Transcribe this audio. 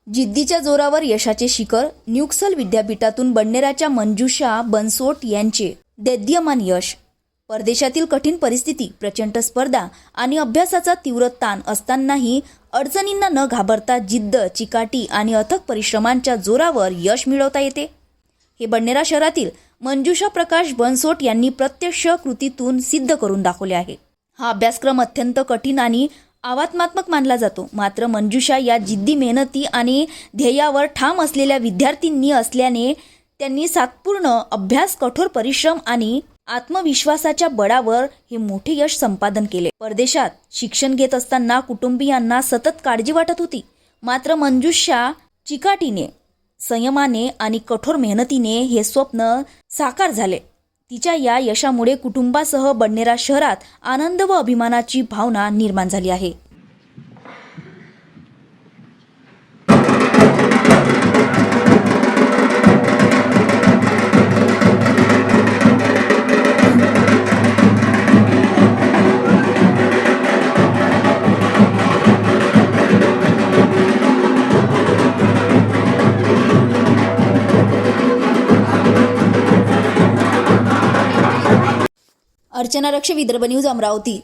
जिद्दीच्या जोरावर यशाचे शिखर. न्यूकॅसल विद्यापीठातून बडनेराच्या मंजुषा बनसोड यांचे दैदिप्यमान यश. परदेशातील कठीण परिस्थिती, प्रचंड स्पर्धा आणि अभ्यासाचा तीव्र ताण असतानाही अडचणींना न घाबरता जिद्द, चिकाटी आणि अथक परिश्रमांच्या जोरावर यश मिळवता येते. हे बडनेरा शहरातील मंजुषा प्रकाश बनसोड यांनी प्रत्यक्ष कृतीतून सिद्ध करून दाखवले आहे. हा अभ्यासक्रम अत्यंत कठीण आणि आव्हानात्मक मानला जातो. मात्र मंजुषा या जिद्दी, मेहनती आणि ध्येयावर ठाम असलेल्या विद्यार्थिनी असल्याने त्यांनी सातत्यपूर्ण अभ्यास, कठोर परिश्रम आणि आत्मविश्वासाच्या बळावर हे मोठे यश संपादन केले. परदेशात शिक्षण घेत असताना कुटुंबियांना सतत काळजी वाटत होती. मात्र मंजुषा चिकाटीने, संयमाने आणि कठोर मेहनतीने हे स्वप्न साकार झाले. तिच्या या यशामुळे कुटुंबासह बडनेरा शहरात आनंद व अभिमानाची भावना निर्माण झाली आहे. अर्चना रक्ष, विदर्भ न्यूज, अमरावती.